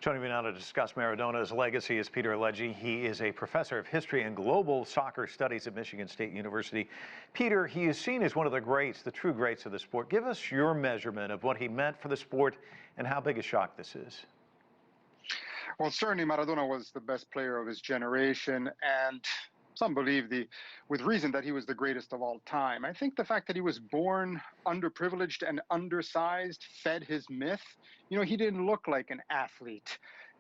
Joining me now to discuss Maradona's legacy is Peter Alegi. He is a professor of history and global soccer studies at Michigan State University. Peter, he is seen as one of the greats, the true greats of the sport. Give us your measurement of what he meant for the sport and how big a shock this is. Well, certainly Maradona was the best player of his generation, and some believe with reason that he was the greatest of all time. I think the fact that he was born underprivileged and undersized fed his myth. You know, he didn't look like an athlete,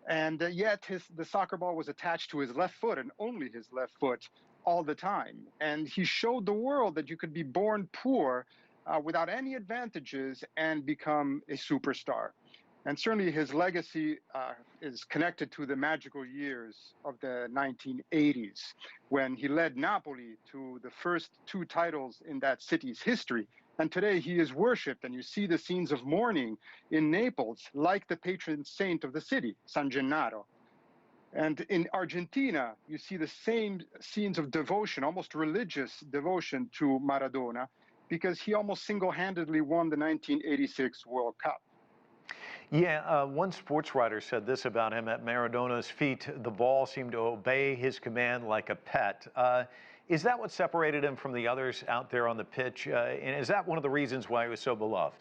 and yet the soccer ball was attached to his left foot and only his left foot all the time. And he showed the world that you could be born poor without any advantages and become a superstar. And certainly his legacy is connected to the magical years of the 1980s, when he led Napoli to the first 2 titles in that city's history. And today he is worshipped, and you see the scenes of mourning in Naples, like the patron saint of the city, San Gennaro. And in Argentina, you see the same scenes of devotion, almost religious devotion to Maradona, because he almost single-handedly won the 1986 World Cup. Yeah, one sports writer said this about him: at Maradona's feet, the ball seemed to obey his command like a pet. Is that what separated him from the others out there on the pitch? And is that one of the reasons why he was so beloved?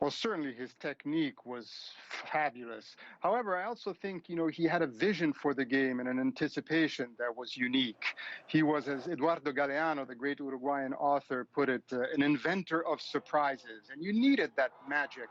Well, certainly his technique was fabulous. However, I also think, he had a vision for the game and an anticipation that was unique. He was, as Eduardo Galeano, the great Uruguayan author, put it, an inventor of surprises. And you needed that magic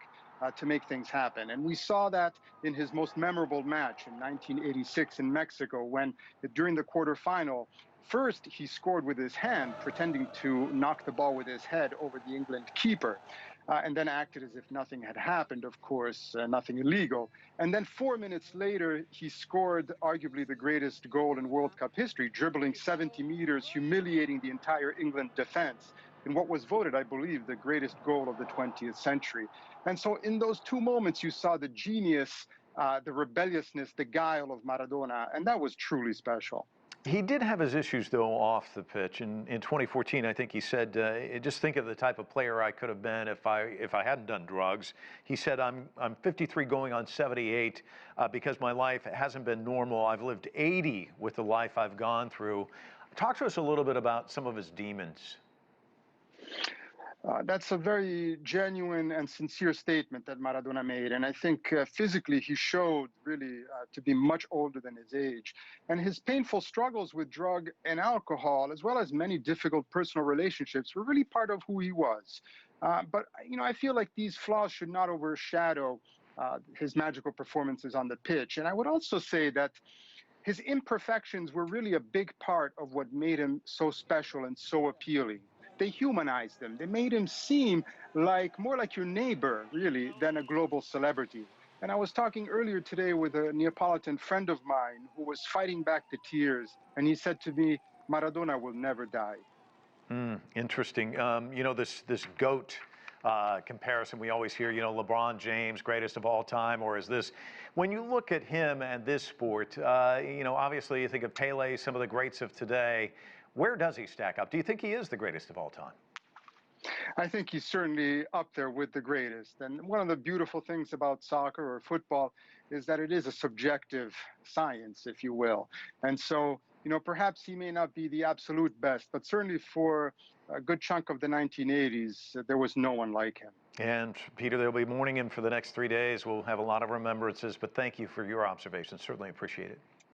to make things happen. And we saw that in his most memorable match in 1986 in Mexico, when during the quarterfinal, first he scored with his hand, pretending to knock the ball with his head over the England keeper. And then acted as if nothing had happened, of course, nothing illegal. And then 4 minutes later, he scored arguably the greatest goal in World Cup history, dribbling 70 meters, humiliating the entire England defense in what was voted, I believe, the greatest goal of the 20th century. And so in those 2 moments, you saw the genius, the rebelliousness, the guile of Maradona, and that was truly special. He did have his issues, though, off the pitch. In 2014, I think he said, just think of the type of player I could have been if I hadn't done drugs. He said, I'm 53 going on 78 because my life hasn't been normal. I've lived 80 with the life I've gone through. Talk to us a little bit about some of his demons. That's a very genuine and sincere statement that Maradona made. And I think physically he showed really to be much older than his age. And his painful struggles with drug and alcohol, as well as many difficult personal relationships, were really part of who he was. But, I feel like these flaws should not overshadow his magical performances on the pitch. And I would also say that his imperfections were really a big part of what made him so special and so appealing. They humanized him. They made him seem more like your neighbor, really, than a global celebrity. And I was talking earlier today with a Neapolitan friend of mine who was fighting back the tears, and he said to me, Maradona will never die. Interesting. This GOAT comparison we always hear, LeBron James, greatest of all time, or is this? When you look at him and this sport, obviously you think of Pele, some of the greats of today. Where does he stack up? Do you think he is the greatest of all time? I think he's certainly up there with the greatest. And one of the beautiful things about soccer or football is that it is a subjective science, if you will. And so, perhaps he may not be the absolute best, but certainly for a good chunk of the 1980s, there was no one like him. And Peter, they'll be mourning him for the next 3 days. We'll have a lot of remembrances, but thank you for your observations. Certainly appreciate it.